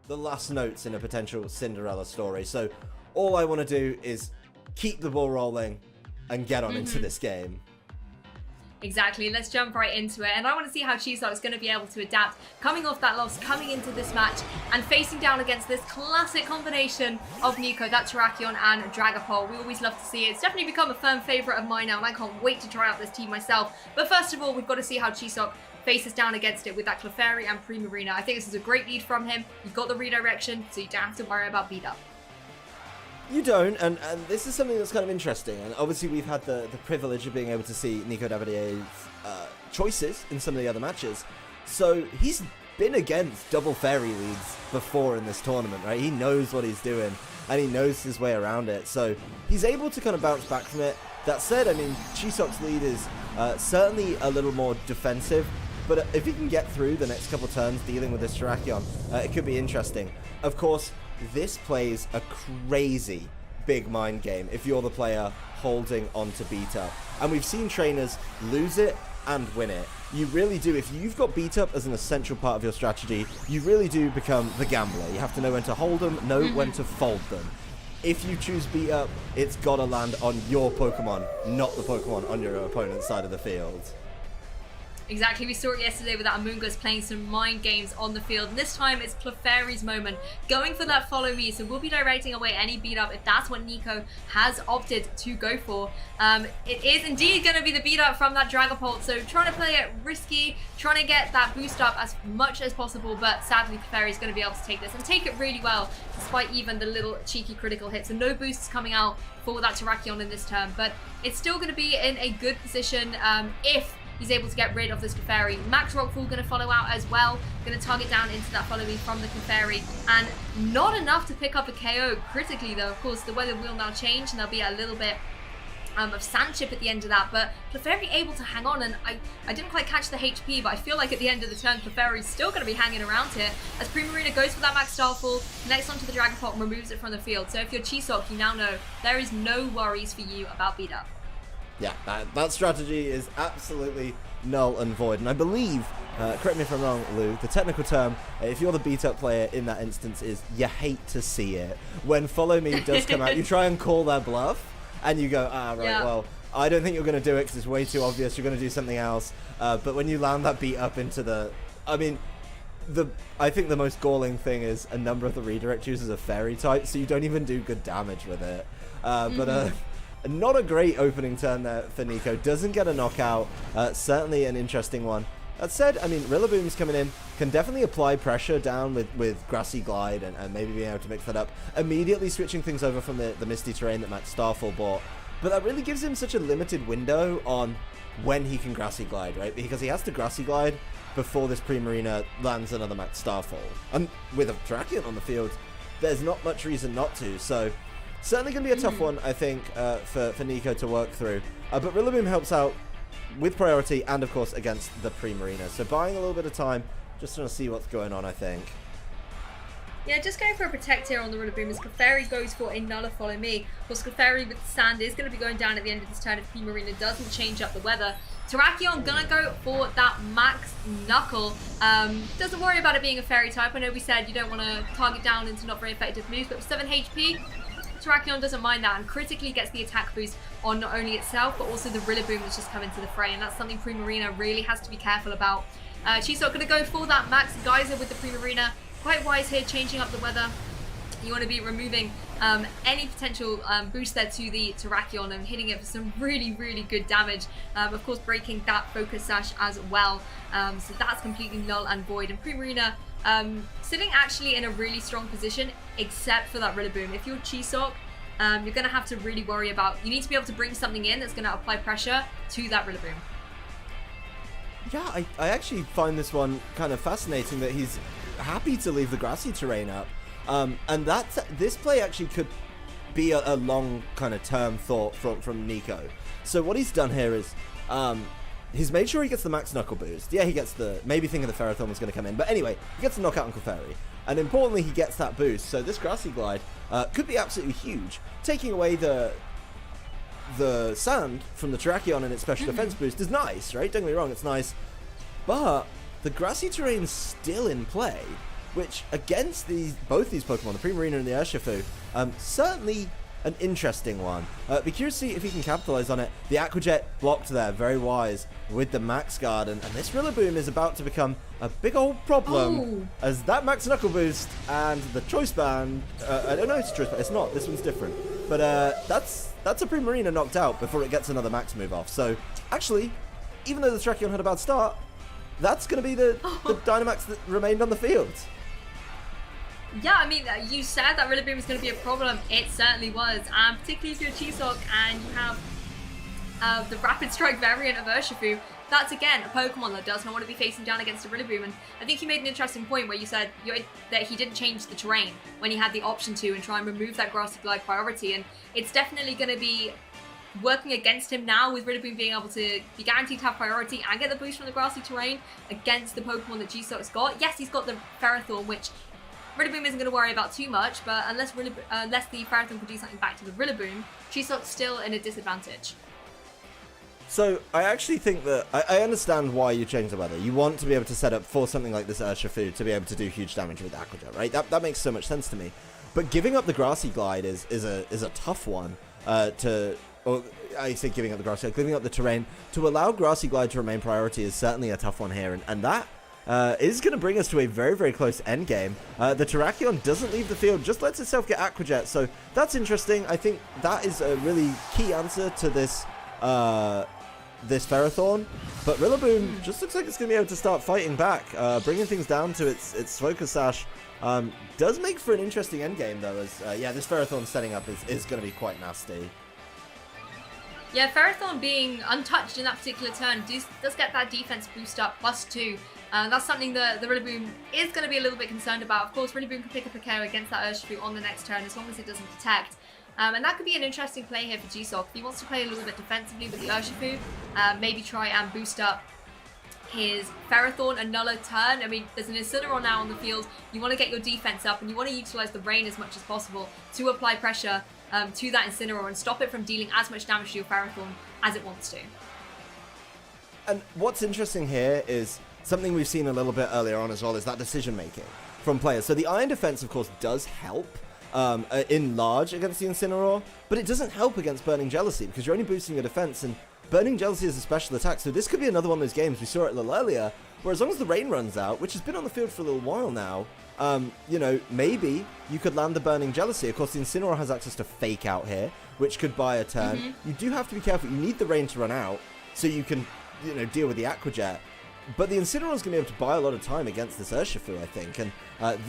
the last notes in a potential Cinderella story. So all I want to do is keep the ball rolling and get on into this game. Exactly, let's jump right into it. And I want to see how Jiseok is going to be able to adapt, coming off that loss, coming into this match, and facing down against this classic combination of Nico, that Terrakion and Dragapult. We always love to see it. It's definitely become a firm favourite of mine now, and I can't wait to try out this team myself. But first of all, we've got to see how Jiseok faces down against it with that Clefairy and Primarina. I think this is a great lead from him. You've got the redirection, so you don't have to worry about beat up. You don't, and this is something that's kind of interesting. And obviously we've had the privilege of being able to see Nico Davide's choices in some of the other matches. So he's been against double fairy leads before in this tournament, right? He knows what he's doing, and he knows his way around it. So he's able to kind of bounce back from it. That said, I mean, Jiseok's lead is certainly a little more defensive, but if he can get through the next couple turns dealing with this Terrakion, it could be interesting. Of course, this plays a crazy big mind game if you're the player holding on to beat up. And we've seen trainers lose it and win it. You really do. If you've got beat up as an essential part of your strategy, you really do become the gambler. You have to know when to hold them, know when to fold them. If you choose beat up, it's got to land on your Pokemon, not the Pokemon on your opponent's side of the field. Exactly, we saw it yesterday with that Amoonguss playing some mind games on the field. And this time it's Clefairy's moment, going for that follow me. So we'll be directing away any beat up if that's what Nico has opted to go for. It is indeed going to be the beat up from that Dragapult. So trying to play it risky, trying to get that boost up as much as possible. But sadly, Clefairy's going to be able to take this and take it really well, despite even the little cheeky critical hits. So no boosts coming out for that Terrakion in this turn. But it's still going to be in a good position if he's able to get rid of this Clefairy. Max Rockfall going to follow out as well. Going to target down into that follow me from the Clefairy. And not enough to pick up a KO. Critically though, of course, the weather will now change and there'll be a little bit of sand chip at the end of that. But Clefairy able to hang on, and I didn't quite catch the HP, but I feel like at the end of the turn, Clefairy's still going to be hanging around here as Primarina goes for that Max Starfall, connects onto the Dragapult and removes it from the field. So if you're Jiseok, you now know there is no worries for you about beat up. Yeah, that strategy is absolutely null and void. And I believe, correct me if I'm wrong, Lou, the technical term, if you're the beat-up player in that instance, is you hate to see it. When Follow Me does come out, you try and call their bluff, and you go, well, I don't think you're going to do it because it's way too obvious. You're going to do something else. But when you land that beat up into the... I mean, I think the most galling thing is a number of the redirect users are fairy type, so you don't even do good damage with it. But not a great opening turn there for Nico. Doesn't get a knockout. Certainly an interesting one. That said, I mean, Rillaboom's coming in. Can definitely apply pressure down with Grassy Glide and maybe being able to mix that up. Immediately switching things over from the Misty Terrain that Max Starfall bought. But that really gives him such a limited window on when he can Grassy Glide, right? Because he has to Grassy Glide before this Primarina lands another Max Starfall. And with a Terrakion on the field, there's not much reason not to. So certainly going to be a tough one, I think, for Nico to work through. But Rillaboom helps out with priority and, of course, against the Primarina. So buying a little bit of time, just trying to see what's going on, I think. Yeah, just going for a Protect here on the Rillaboom as Clefairy goes for a Nulla Follow Me. Of course, Clefairy with the Sand is going to be going down at the end of this turn if Primarina doesn't change up the weather. Terrakion gonna go for that Max Knuckle. Doesn't worry about it being a Fairy type. I know we said you don't want to target down into not very effective moves, but with 7 HP, Terrakion doesn't mind that and critically gets the attack boost on not only itself, but also the Rillaboom that's just come into the fray, and that's something Primarina really has to be careful about. Jiseok gonna go for that Max Geyser with the Primarina. Quite wise here, changing up the weather. You want to be removing any potential boost there to the Terrakion and hitting it for some really, really good damage. Of course, breaking that Focus Sash as well. So that's completely null and void. And Primarina sitting actually in a really strong position, except for that Rillaboom. If you're Jiseok, you're going to have to really worry about... You need to be able to bring something in that's going to apply pressure to that Rillaboom. Yeah, I actually find this one kind of fascinating that he's happy to leave the Grassy Terrain up. And this play actually could be a long kind of term thought from Nico. So what he's done here is he's made sure he gets the Max Knuckle boost. Yeah, he gets the... Maybe thinking the Ferrothorn was going to come in. But anyway, he gets the knockout on Clefairy. And importantly, he gets that boost. So this Grassy Glide could be absolutely huge. Taking away the sand from the Terrakion and its special defense boost is nice, right? Don't get me wrong, it's nice. But the Grassy Terrain's still in play. which against both these Pokemon, the Primarina and the Urshifu, certainly an interesting one. Be curious to see if he can capitalize on it. The Aqua Jet blocked there, very wise with the Max Guard, and this Rillaboom is about to become a big old problem as that Max Knuckle Boost and the Choice Band, I don't know if it's Choice Band, it's not, this one's different, but that's a Primarina knocked out before it gets another Max move off. So actually, even though the Terrakion had a bad start, that's going to be the Dynamax that remained on the field. Yeah, I mean, you said that Rillaboom was going to be a problem. It certainly was. Particularly if you're Jiseok and you have the Rapid Strike variant of Urshifu, that's again a Pokemon that does not want to be facing down against a Rillaboom. And I think you made an interesting point where you said that he didn't change the terrain when he had the option to and try and remove that Grassy Glide priority. And it's definitely going to be working against him now with Rillaboom being able to be guaranteed to have priority and get the boost from the grassy terrain against the Pokemon that Jiseok's got. Yes, he's got the Ferrothorn, which Rillaboom isn't going to worry about too much, but unless the Ferrothorn can do something back to the Rillaboom, Jiseok's still in a disadvantage. So I actually think that I understand why you changed the weather. You want to be able to set up for something like this Urshifu to be able to do huge damage with Aqua Jet, right? That makes so much sense to me. But giving up the Grassy Glide is a tough one I say giving up the Grassy Glide, giving up the terrain to allow Grassy Glide to remain priority is certainly a tough one here, and that is going to bring us to a very, very close end game. The Terrakion doesn't leave the field, just lets itself get Aqua Jet, so that's interesting. I think that is a really key answer to this this Ferrothorn, but Rillaboom just looks like it's going to be able to start fighting back, bringing things down to its Focus Sash. Does make for an interesting endgame though, as yeah, this Ferrothorn setting up is going to be quite nasty. Yeah, Ferrothorn being untouched in that particular turn does get that defense boost up +2. That's something that the Rillaboom is going to be a little bit concerned about. Of course, Rillaboom can pick up a KO against that Urshifu on the next turn as long as it doesn't detect. And that could be an interesting play here for Jiseok. If he wants to play a little bit defensively with the Urshifu, maybe try and boost up his Ferrothorn another turn. I mean, there's an Incineroar now on the field. You want to get your defense up and you want to utilize the rain as much as possible to apply pressure to that Incineroar and stop it from dealing as much damage to your Ferrothorn as it wants to. And what's interesting here is something we've seen a little bit earlier on as well, is that decision making from players. So the Iron Defense, of course, does help in large against the Incineroar, but it doesn't help against Burning Jealousy because you're only boosting your defense, and Burning Jealousy is a special attack. So this could be another one of those games, we saw it a little earlier, where as long as the rain runs out, which has been on the field for a little while now, you know, maybe you could land the Burning Jealousy. Of course, the Incineroar has access to Fake Out here, which could buy a turn. You do have to be careful. You need the rain to run out so you can, you know, deal with the Aqua Jet. But the Incineroar is going to be able to buy a lot of time against this Urshifu, I think. And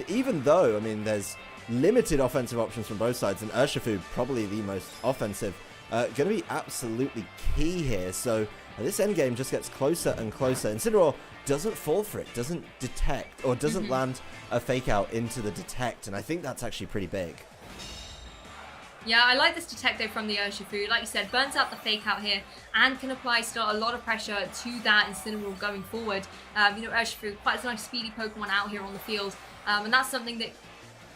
even though, I mean, there's limited offensive options from both sides, and Urshifu probably the most offensive, going to be absolutely key here. So this endgame just gets closer and closer. Incineroar doesn't fall for it, doesn't detect, or doesn't land a Fake Out into the detect, and I think that's actually pretty big. Yeah, I like this Detective from the Urshifu. Like you said, burns out the Fake Out here and can apply still a lot of pressure to that Incineroar going forward. You know, Urshifu, quite a nice speedy Pokemon out here on the field. And that's something that,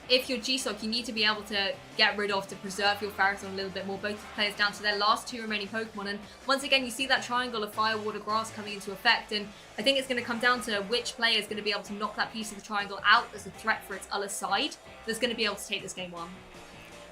if you're Jiseok, you need to be able to get rid of to preserve your Ferrothorn a little bit more. Both players down to their last two remaining Pokemon. And once again, you see that triangle of Fire, Water, Grass coming into effect. And I think it's going to come down to which player is going to be able to knock that piece of the triangle out as a threat for its other side that's going to be able to take this game one.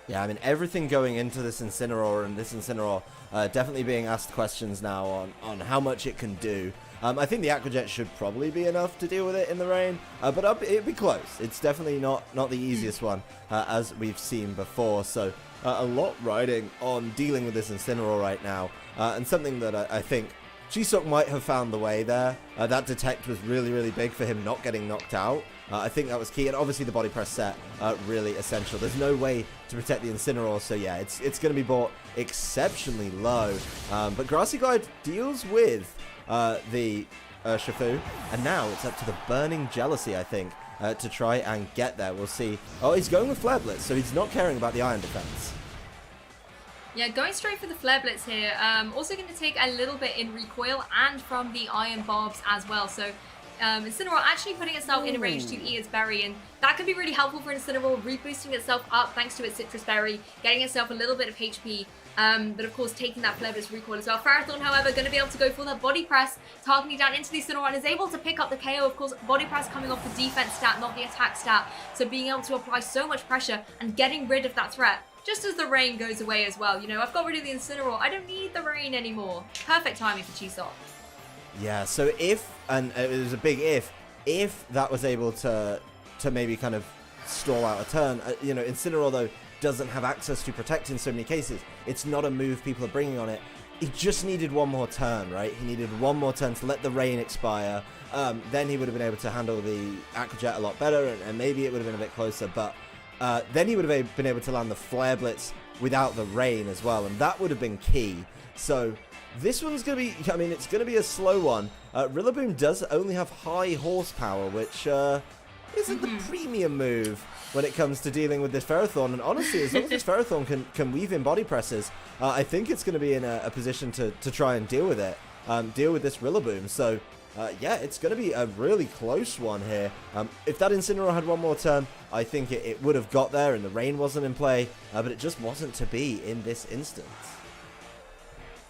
Yeah, I mean, everything going into this Incineroar, and this Incineroar definitely being asked questions now on how much it can do. I think the Aqua Jet should probably be enough to deal with it in the rain, but it'd be close. It's definitely not the easiest one, as we've seen before. So a lot riding on dealing with this Incineroar right now, and something that I think Jiseok might have found the way there. That Detect was really, really big for him not getting knocked out. I think that was key, and obviously the body press set, really essential. There's no way to protect the Incineroar, so yeah, it's going to be bought exceptionally low. But Grassy Glide deals with the Urshifu, and now it's up to the Burning Jealousy, I think, to try and get there. We'll see. Oh, he's going with Flare Blitz, so he's not caring about the Iron Defense. Yeah, going straight for the Flare Blitz here. Also going to take a little bit in recoil and from the Iron Barbs as well. So Incineroar actually putting itself in range to eat its berry, and that could be really helpful for Incineroar, reboosting itself up thanks to its Citrus Berry, getting itself a little bit of HP But of course, taking that Flare Blitz recoil as well. Ferrothorn, however, going to be able to go for that body press, targeting down into the Incineroar, and is able to pick up the KO. Of course, body press coming off the defense stat, not the attack stat. So being able to apply so much pressure and getting rid of that threat. Just as the rain goes away as well. You know, I've got rid of the Incineroar. I don't need the rain anymore. Perfect timing for Jiseok. Yeah, so if, and it was a big if that was able to maybe kind of stall out a turn, you know, Incineroar, though, doesn't have access to protect in so many cases. It's not a move people are bringing on it. He just needed one more turn, right? He needed one more turn to let the rain expire. Then he would have been able to handle the Aqua Jet a lot better, and maybe it would have been a bit closer, but then he would have been able to land the Flare Blitz without the rain as well, and that would have been key. So this one's going to be, I mean, it's going to be a slow one. Rillaboom does only have high horsepower, which isn't the premium move when it comes to dealing with this Ferrothorn. And honestly, as long as this Ferrothorn can weave in body presses, I think it's going to be in a position to try and deal with it, deal with this Rillaboom. So yeah, it's going to be a really close one here. If that Incineroar had one more turn, I think it would have got there and the rain wasn't in play, but it just wasn't to be in this instance.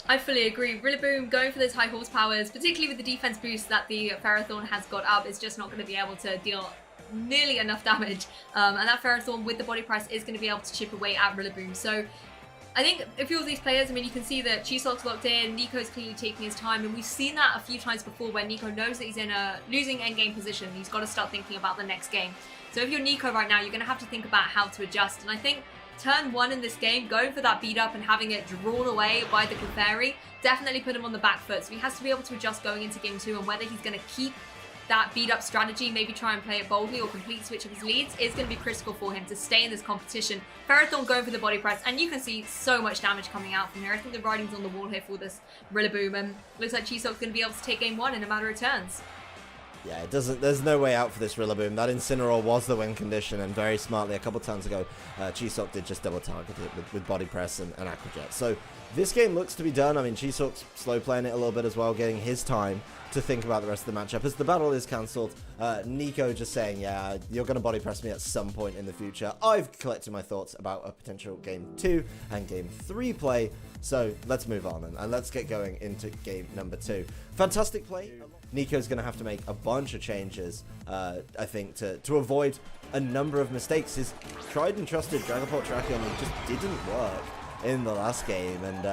I fully agree. Rillaboom going for those high horsepowers, particularly with the defense boost that the Ferrothorn has got up, is just not going to be able to deal nearly enough damage. And that Ferrothorn with the body press is going to be able to chip away at Rillaboom. So I think if you're these players, I mean, you can see that Jiseok's locked in, Nico's clearly taking his time, and we've seen that a few times before where Nico knows that he's in a losing endgame position. He's got to start thinking about the next game. So if you're Nico right now, you're going to have to think about how to adjust. And I think turn 1 in this game, going for that beat up and having it drawn away by the Clefairy, definitely put him on the back foot. So he has to be able to adjust going into game 2, and whether he's going to keep that beat up strategy, maybe try and play it boldly or complete switch of his leads, is going to be critical for him to stay in this competition. Ferrothorn going for the body press, and you can see so much damage coming out from here. I think the writing's on the wall here for this Rillaboom, and looks like Jiseok's going to be able to take game 1 in a matter of turns. Yeah, it doesn't. There's no way out for this Rillaboom. That Incineroar was the win condition, and very smartly a couple turns ago, Jiseok did just double target it with body press and Aqua Jet. So this game looks to be done. I mean, Jiseok's slow playing it a little bit as well, getting his time to think about the rest of the matchup. As the battle is cancelled, Nico just saying, yeah, you're going to body press me at some point in the future. I've collected my thoughts about a potential game 2 and game 3 play. So let's move on and let's get going into game number 2. Fantastic play. Nico's going to have to make a bunch of changes, I think, to avoid a number of mistakes. His tried and trusted Dragapult Terrakion just didn't work in the last game, and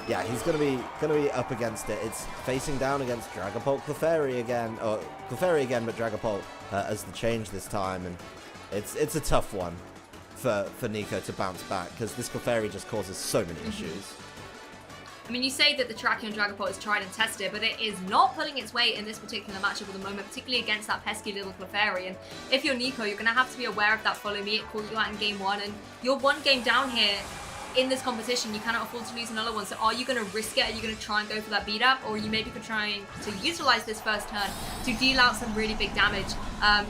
yeah, he's going to be up against it. It's facing down against Dragapult Clefairy again, or Clefairy again, but Dragapult as the change this time, and it's a tough one for Nico to bounce back because this Clefairy just causes so many issues. I mean, you say that the Terrakion Dragapult is tried and tested, but it is not pulling its weight in this particular matchup at the moment, particularly against that pesky little Clefairy. And if you're Nico, you're going to have to be aware of that follow me. It caught you out in game 1, and you're one game down here in this competition. You cannot afford to lose another one. So are you going to risk it? Are you going to try and go for that beat up? Or you maybe could try to utilize this first turn to deal out some really big damage.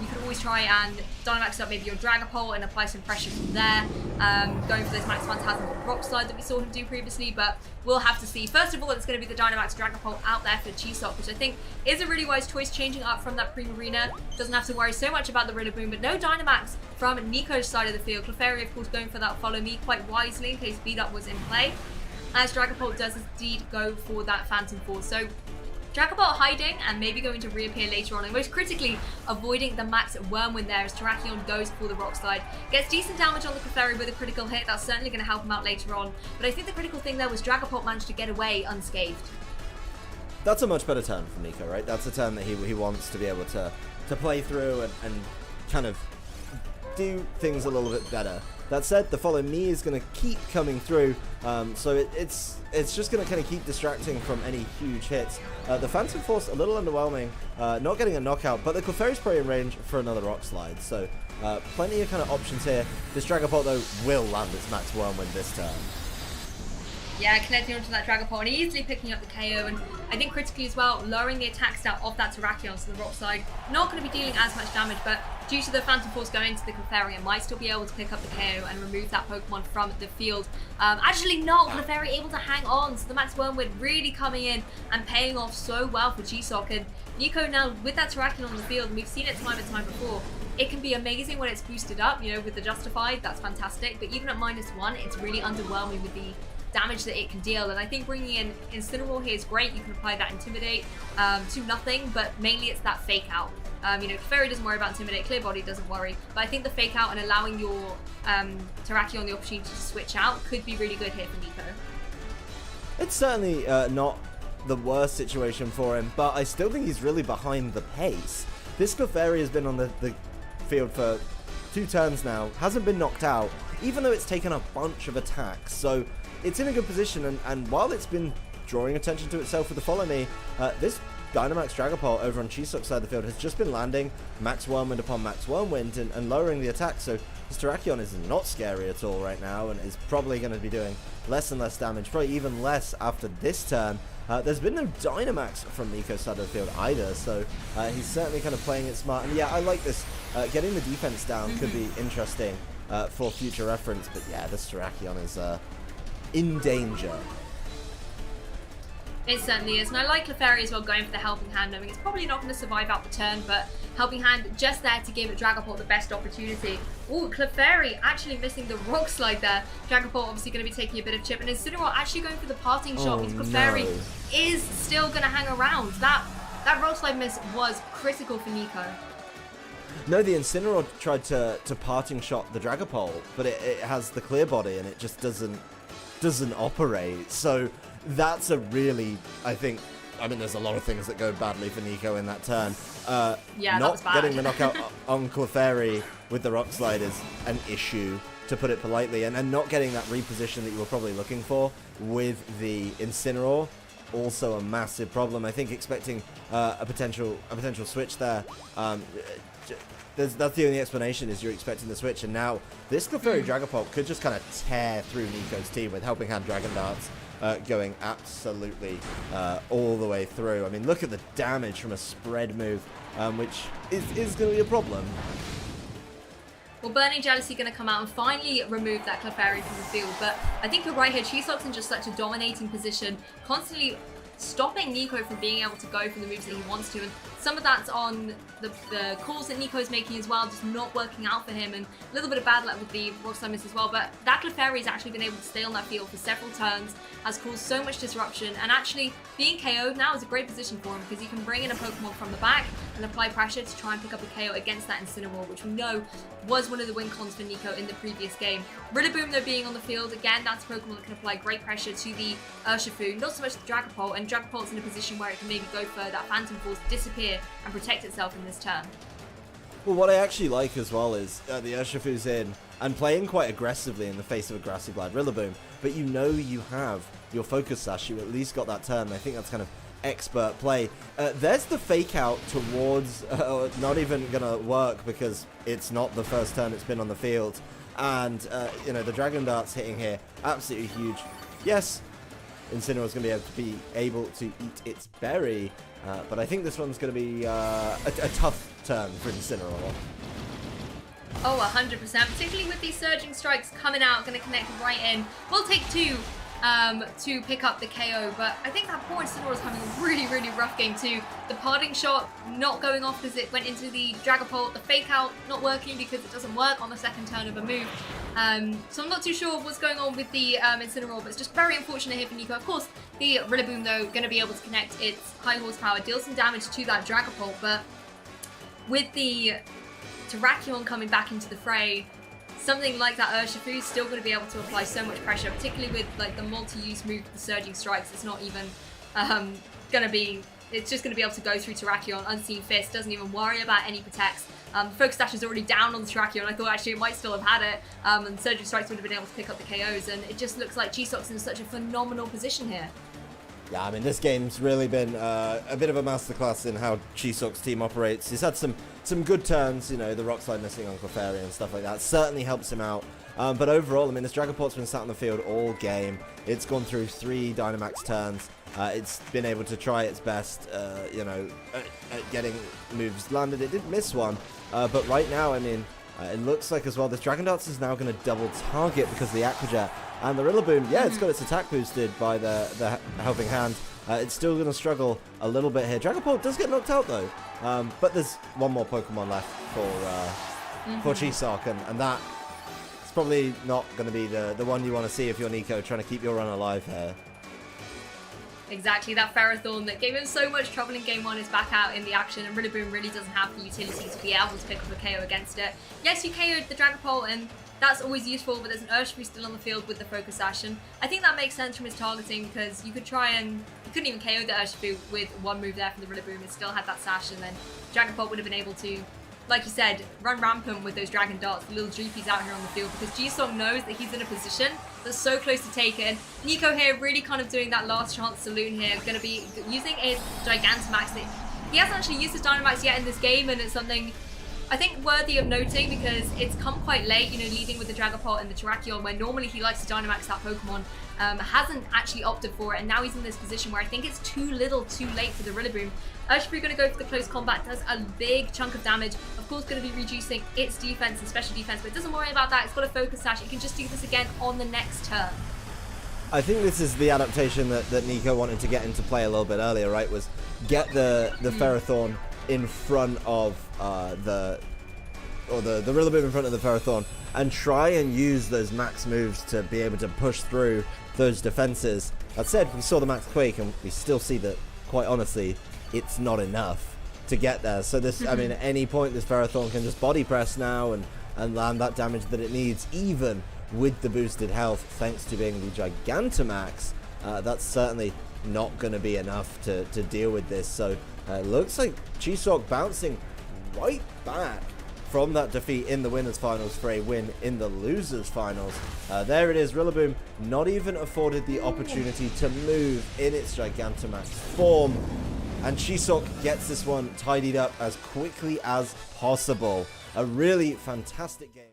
You could always try and Dynamax up maybe your Dragapult and apply some pressure from there. Going for those Max Phantasm or Rock Slide that we saw him do previously, but we'll have to see. First of all, it's going to be the Dynamax Dragapult out there for Jiseok, which I think is a really wise choice, changing up from that Primarina. Doesn't have to worry so much about the Rillaboom, but no Dynamax from Nico's side of the field. Clefairy, of course, going for that follow me quite wisely in case beat up was in play, as Dragapult does indeed go for that Phantom Force. So Dragapult hiding and maybe going to reappear later on, and most critically avoiding the max Wormwind there as Terrakion goes for the Rock Slide. Gets decent damage on the Clefairy with a critical hit. That's certainly going to help him out later on, but I think the critical thing there was Dragapult managed to get away unscathed. That's a much better turn for Nico, right? That's a turn that he wants to be able to play through and kind of do things a little bit better. That said, the follow me is going to keep coming through, so it's just going to kind of keep distracting from any huge hits. The Phantom Force, a little underwhelming, not getting a knockout, but the Clefairy's probably in range for another Rock Slide, so plenty of kind of options here. This Dragapult, though, will land its Max Wormwind this turn. Yeah, connecting onto that Dragapult and easily picking up the KO, and I think critically as well, lowering the attack stat of that Terrakion, so the Rock Slide not going to be dealing as much damage, but due to the Phantom Force going to the Clefairy, it might still be able to pick up the KO and remove that Pokemon from the field. Actually not, Clefairy able to hang on, so the Max Wormwood really coming in and paying off so well for Jiseok, and Nico now with that Terrakion on the field, and we've seen it time and time before. It can be amazing when it's boosted up, you know, with the Justified, that's fantastic, but even at -1, it's really underwhelming with the damage that it can deal. And I think bringing in Incineroar here is great. You can apply that Intimidate to nothing, but mainly it's that Fake Out. You know, Clefairy doesn't worry about Intimidate, Clear Body doesn't worry, but I think the Fake Out and allowing your Terrakion the opportunity to switch out could be really good here for Nico. It's certainly not the worst situation for him, but I still think he's really behind the pace. This Clefairy has been on the field for 2 turns now, hasn't been knocked out, even though it's taken a bunch of attacks, so it's in a good position, and while it's been drawing attention to itself with the Follow Me, this Dynamax Dragapult over on Jiseok's side of the field has just been landing Max Whirlwind upon Max Whirlwind and lowering the attack, so this Terrakion is not scary at all right now and is probably going to be doing less and less damage, probably even less after this turn. There's been no Dynamax from Nico's side of the field either, so he's certainly kind of playing it smart. And yeah, I like this. Getting the defense down could be interesting for future reference, but yeah, this Terrakion is in danger. It certainly is, and I like Clefairy as well going for the Helping Hand, knowing it's probably not going to survive out the turn, but Helping Hand just there to give Dragapult the best opportunity. Ooh, Clefairy actually missing the Rock Slide there. Dragapult obviously going to be taking a bit of chip, and Incineroar actually going for the Parting Shot means Clefairy is still going to hang around. That Rock Slide miss was critical for Nico. No, the Incineroar tried to Parting Shot the Dragapult, but it has the Clear Body and it just doesn't operate, so that's a really, I mean, there's a lot of things that go badly for Nico in that turn. Yeah, not getting the knockout on Clefairy with the Rock Slide is an issue, to put it politely, and not getting that reposition that you were probably looking for with the Incineroar, also a massive problem. I think expecting a potential switch there. That's the only explanation, is you're expecting the switch, and now this Clefairy Dragapult could just kind of tear through Nico's team with Helping Hand Dragon Darts going absolutely all the way through. I mean, look at the damage from a spread move, which is going to be a problem. Well, Burning Jealousy going to come out and finally remove that Clefairy from the field, but I think you're right here. Jiseok's in just such a dominating position, constantly stopping Nico from being able to go for the moves that he wants to, and some of that's on the calls that Nico's making as well, just not working out for him, and a little bit of bad luck with the Rock Slide miss as well, but that Clefairy's actually been able to stay on that field for several turns, has caused so much disruption, and actually being KO'd now is a great position for him, because he can bring in a Pokemon from the back and apply pressure to try and pick up a KO against that Incineroar, which we know was one of the win cons for Nico in the previous game. Rillaboom, though, being on the field, again, that's a Pokemon that can apply great pressure to the Urshifu, not so much the Dragapult, and Dragapult's in a position where it can maybe go for that Phantom Force, disappear, and protect itself in this turn. Well, what I actually like as well is the Urshifu's in and playing quite aggressively in the face of a Grassy Glide Rillaboom, but you know you have your Focus Sash, you at least got that turn, and I think that's kind of expert play. There's the Fake Out towards, not even going to work because it's not the first turn it's been on the field, and you know, the Dragon Darts hitting here, absolutely huge. Yes, Incineroar's going to be able to eat its berry, but I think this one's going to be a tough turn for Incineroar. Oh, 100%, particularly with these Surging Strikes coming out, going to connect right in. We'll take 2 to pick up the KO, but I think that poor Incineroar is having a really, really rough game too. The Parting Shot not going off because it went into the Dragapult, the Fake Out not working because it doesn't work on the second turn of a move. So I'm not too sure what's going on with the Incineroar, but it's just very unfortunate here for Nico. Of course, the Rillaboom, though, going to be able to connect its high horsepower, deal some damage to that Dragapult, but with the Terrakion coming back into the fray, something like that Urshifu is still going to be able to apply so much pressure, particularly with like the multi-use move, the Surging Strikes. It's not even going to be, it's just going to be able to go through Terrakion. Unseen Fist doesn't even worry about any protects. Focus Dash is already down on the Terrakion. I thought actually it might still have had it, and Surging Strikes would have been able to pick up the KOs, and it just looks like Jiseok's in such a phenomenal position here. Yeah, I mean, this game's really been a bit of a masterclass in how Jiseok's team operates. He's had some good turns, you know, the Rock Slide missing on Clefairy and stuff like that. Certainly helps him out. But overall, I mean, this Dragapult's been sat on the field all game. It's gone through 3 Dynamax turns. It's been able to try its best, you know, at getting moves landed. It did miss one. But right now, I mean, it looks like as well, this Dragon Darts is now going to double target because of the Aqua Jet. And the Rillaboom, yeah, it's got its attack boosted by the Helping Hand. It's still going to struggle a little bit here. Dragapult does get knocked out, though. But there's one more Pokemon left for Jiseok, and that probably not going to be the one you want to see if you're Nico trying to keep your run alive here. Exactly, that Ferrothorn that gave him so much trouble in game 1 is back out in the action, and Rillaboom really doesn't have the utility to be able to pick up a KO against it. Yes, you KO'd the Dragapult, and that's always useful, but there's an Urshifu still on the field with the Focus Sash, and I think that makes sense from his targeting, because you could try and... You couldn't even KO the Urshifu with one move there from the Rillaboom. It still had that Sash, and then Dragapult would have been able to, like you said, run rampant with those Dragon Darts, the little Dreepies out here on the field, because Jiseok knows that he's in a position that's so close to take it. Nico here really kind of doing that last chance saloon here, going to be using his Gigantamax. He hasn't actually used his Dynamax yet in this game, and it's something I think worthy of noting because it's come quite late, you know, leading with the Dragapult and the Terrakion, where normally he likes to Dynamax that Pokemon, hasn't actually opted for it, and now he's in this position where I think it's too little too late for the Rillaboom. Urshifu going to go for the close combat, does a big chunk of damage, of course going to be reducing its defense and special defense, but it doesn't worry about that, it's got a Focus Sash, it can just do this again on the next turn. I think this is the adaptation that Nico wanted to get into play a little bit earlier, right, was get the Ferrothorn in front of the Rillaboom in front of the Ferrothorn and try and use those max moves to be able to push through those defenses. That said, we saw the Max Quake and we still see that, quite honestly, it's not enough to get there. So this, I mean, at any point this Ferrothorn can just body press now and land that damage that it needs, even with the boosted health, thanks to being the Gigantamax. That's certainly not going to be enough to deal with this. So it looks like Jiseok bouncing right back from that defeat in the winners finals for a win in the losers finals. There it is, Rillaboom not even afforded the opportunity to move in its Gigantamax form, and Jiseok gets this one tidied up as quickly as possible. A really fantastic game.